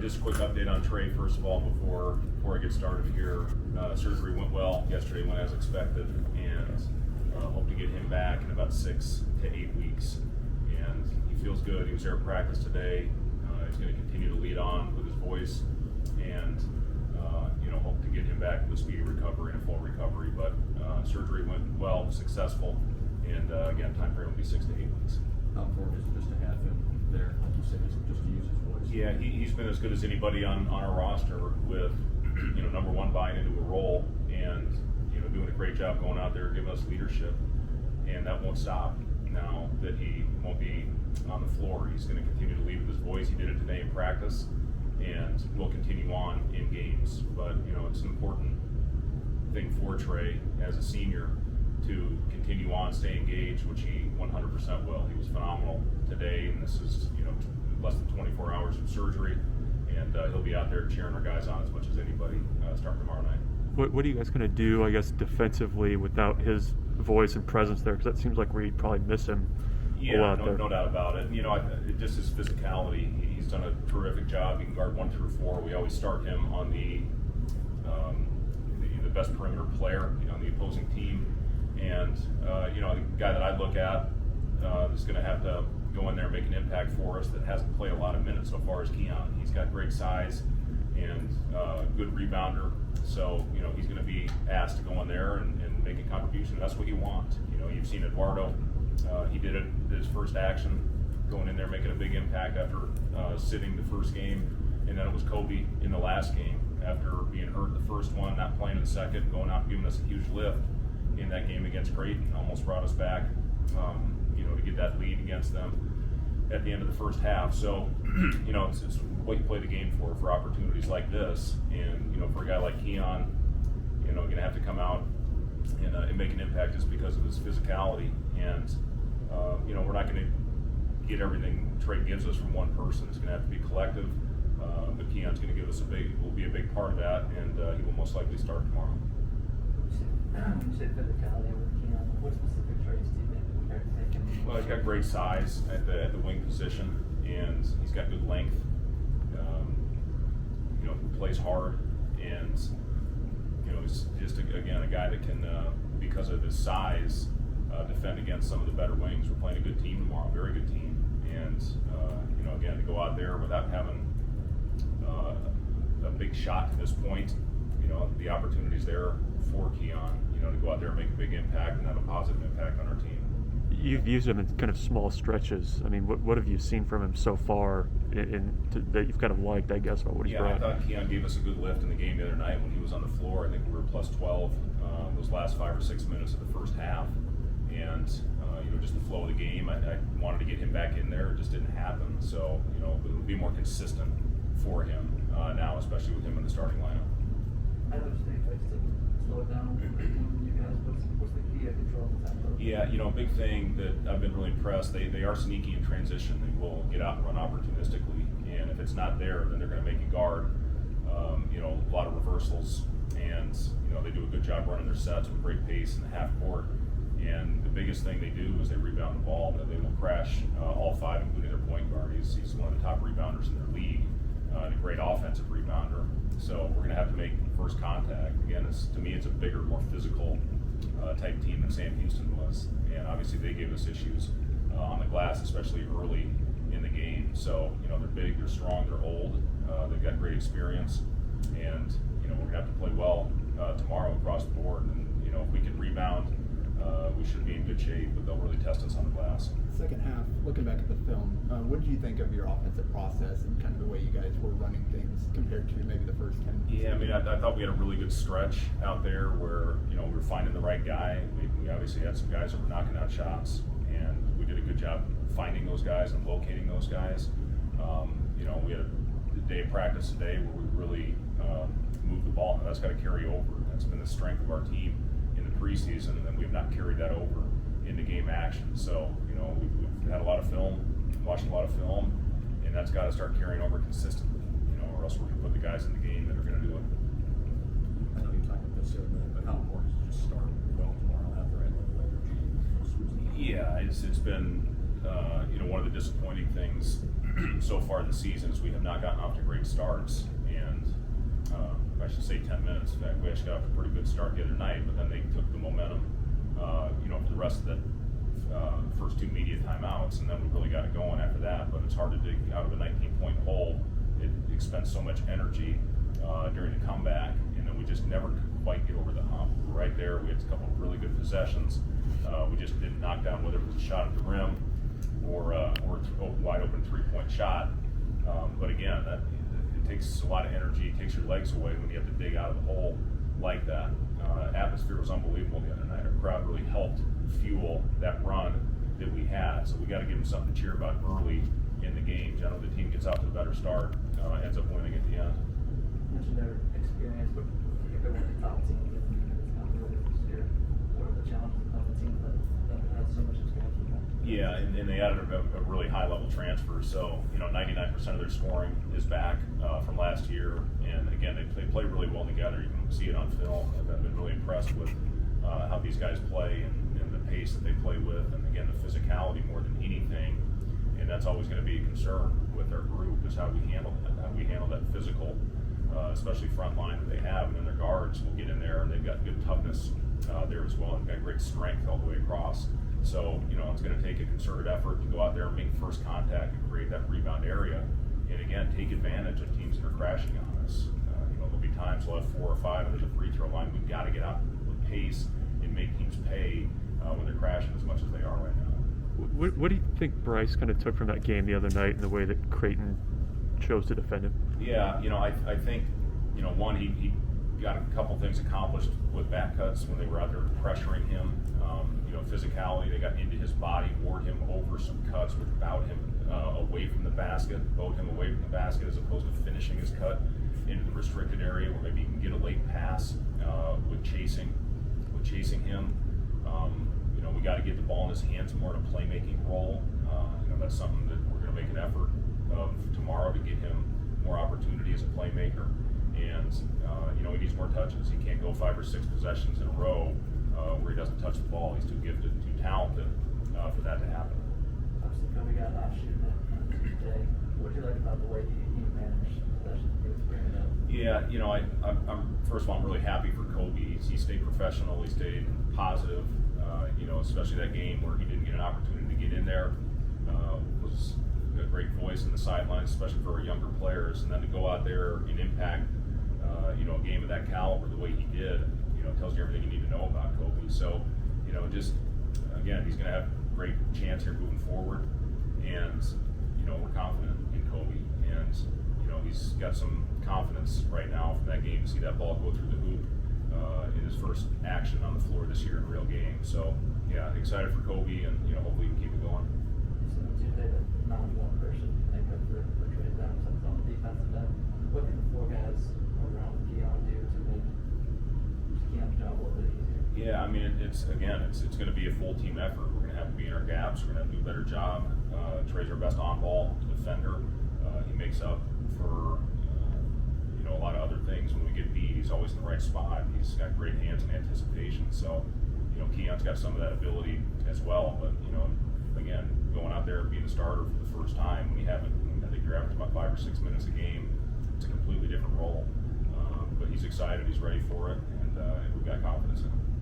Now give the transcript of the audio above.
just a quick update on Trey, first of all, before I get started here. Surgery went well yesterday, went as expected, and hope to get him back in about 6 to 8 weeks. And he feels good. He was there at practice today. He's going to continue to lead on with his voice, and hope to get him back with a speedy recovery and a full recovery. But surgery went well, successful, and again, time frame will be 6 to 8 weeks. How important is it just to have him there, like you said, just to use his voice? Yeah, he's been as good as anybody on our roster with, number one, buying into a role and, doing a great job going out there, giving us leadership. And that won't stop now that he won't be on the floor. He's going to continue to lead with his voice. He did it today in practice, and will continue on in games. But, it's an important thing for Trey as a senior to continue on, stay engaged, which he 100% will. He was phenomenal today, and this is, less than 24 hours of surgery, and he'll be out there cheering our guys on as much as anybody starting tomorrow night. What are you guys going to do, I guess, defensively without his voice and presence there? Because that seems like we'd probably miss him a lot there. No doubt about it. Just his physicality. He's done a terrific job. He can guard 1 through 4. We always start him on the best perimeter player on the opposing team. And, the guy that I look at is going to have to go in there and make an impact for us that hasn't played a lot of minutes so far as Keon. He's got great size and good rebounder. So, he's going to be asked to go in there and make a contribution. That's what you want. You've seen Eduardo. He did it his first action, going in there, making a big impact after sitting the first game. And then it was Kobe in the last game after being hurt the first one, not playing in the second, going out and giving us a huge lift in that game against Creighton. Almost brought us back, to get that lead against them at the end of the first half. So, it's what you play the game for opportunities like this. And, for a guy like Keon, going to have to come out and make an impact just because of his physicality. And, we're not going to get everything Trey gives us from one person. It's going to have to be collective. But Keon's going to give us will be a big part of that, and he will most likely start tomorrow. You said physicality with Keon. What specific traits do you think are taken? Well, he's got great size at the wing position, and he's got good length. Plays hard, and he's just a guy that can, because of his size, defend against some of the better wings. We're playing a good team tomorrow, very good team, and again, to go out there without having a big shot at this point, the opportunities there for Keon, to go out there and make a big impact and have a positive impact on our team. You've used him in kind of small stretches. I mean, what have you seen from him so far that you've kind of liked, I guess, about what he's brought? I thought Keon gave us a good lift in the game the other night when he was on the floor. I think we were plus 12 those last 5 or 6 minutes of the first half. And, just the flow of the game, I wanted to get him back in there. It just didn't happen. So, it would be more consistent for him now, especially with him in the starting lineup. Idaho State likes to slow it down. You guys, what's the key to control the tempo? Yeah, a big thing that I've been really impressed, they are sneaky in transition. They will get out and run opportunistically, and if it's not there, then they're going to make you guard. A lot of reversals, and they do a good job running their sets with great pace in the half court. And the biggest thing they do is they rebound the ball. They will crash all 5, including their point guard. He's one of the top rebounders in their league, and a great offensive rebounder. So we're going to have to make first contact. Again, to me, it's a bigger, more physical type team than Sam Houston was. And obviously they gave us issues on the glass, especially early in the game. So, they're big, they're strong, they're old. They've got great experience. And, we're going to have to play well tomorrow across the board. And, if we can rebound, we should be in good shape, but they'll really test us on the glass. Second half, looking back at the film, what did you think of your offensive process and kind of the way you guys were running things compared to maybe the first 10? Yeah, I thought we had a really good stretch out there where, we were finding the right guy. We obviously had some guys that were knocking out shots, and we did a good job finding those guys and locating those guys. We had a day of practice today where we really moved the ball, and that's got to carry over. That's been the strength of our team in the preseason, and then we have not carried that over into game action. So, we've had a lot of film, watched a lot of film, and that's got to start carrying over consistently, or else we're going to put the guys in the game that are going to do it. I know you talked about this the other minute, but how important is it to start well tomorrow, have the right level of energy? Yeah, it's been one of the disappointing things so far this season is we have not gotten off to great starts. And I should say 10 minutes. In fact, we actually got off to a pretty good start the other night, but then they took the momentum, for the rest of the first 2 media timeouts, and then we really got it going after that. But it's hard to dig out of a 19-point hole. It expends so much energy during the comeback, and then we just never could quite get over the hump. We were right there. We had a couple of really good possessions. We just didn't knock down whether it was a shot at the rim or a wide open 3-point shot. But again, it takes a lot of energy. It takes your legs away when you have to dig out of the hole like that. Atmosphere was unbelievable the other night. Our crowd really helped fuel that run that we had. So we got to give them something to cheer about early in the game. Generally, the team gets out to a better start, ends up winning at the end. You mentioned their experience, but if they were the top team, it's not really this year. What are the challenges of the team that has so much experience with that? Yeah, and they added a really high-level transfer. So, 99% of their scoring is back from last year. And again, they play really well together. You can see it on film. I've been really impressed with how these guys play and the pace that they play with. And again, the physicality more than anything. And that's always going to be a concern with our group is how we handle that physical, especially front line that they have. And then their guards will get in there, and they've got good toughness there as well. They've got great strength all the way across. So, it's going to take a concerted effort to go out there and make first contact and create that rebound area. And again, take advantage of teams that are crashing on us. There'll be times we'll have 4 or 5 under the free throw line. We've got to get out with pace and make teams pay when they're crashing as much as they are right now. What do you think Bryce kind of took from that game the other night and the way that Creighton chose to defend him? Yeah, I think, one, he got a couple things accomplished with back cuts when they were out there pressuring him. Physicality, they got into his body, wore him over some cuts, which bowed him away from the basket, bowed him away from the basket as opposed to finishing his cut into the restricted area where maybe he can get a late pass with chasing him. We got to get the ball in his hands more in a playmaking role. That's something that we're going to make an effort of tomorrow to get him more opportunity as a playmaker. And he needs more touches. He can't go 5 or 6 possessions in a row where he doesn't touch the ball. He's too gifted, too talented for that to happen. Obviously, Kobe got off shooting it today. What do you like about the way he managed possessions? He was bringing it up. Yeah, I'm first of all, I'm really happy for Kobe. He stayed professional. He stayed positive. Especially that game where he didn't get an opportunity to get in there. Was a great voice in the sidelines, especially for our younger players. And then to go out there and impact, a game of that caliber the way he did, tells you everything you need to know about Kobe. So, just again, he's going to have a great chance here moving forward. And, we're confident in Kobe. And, he's got some confidence right now from that game to see that ball go through the hoop in his first action on the floor this year in a real game. So, yeah, excited for Kobe, and, hopefully we can keep it going. So Tuesday, the non-one person, I think, for Trey Adams on the defensive end. What can the 4 guys around Keon do to make Keon's job a little bit easier? Yeah, I mean, it's going to be a full team effort. We're going to have to be in our gaps. We're going to have to do a better job. Trey's our best on-ball defender. He makes up for a lot of other things when we get beat. He's always in the right spot. He's got great hands and anticipation. So, Keon's got some of that ability as well. But again, going out there and being the starter for the first time when you haven't, I think you're averaging about 5 or 6 minutes a game. It's a completely different role. But he's excited. He's ready for it, and we've got confidence in him.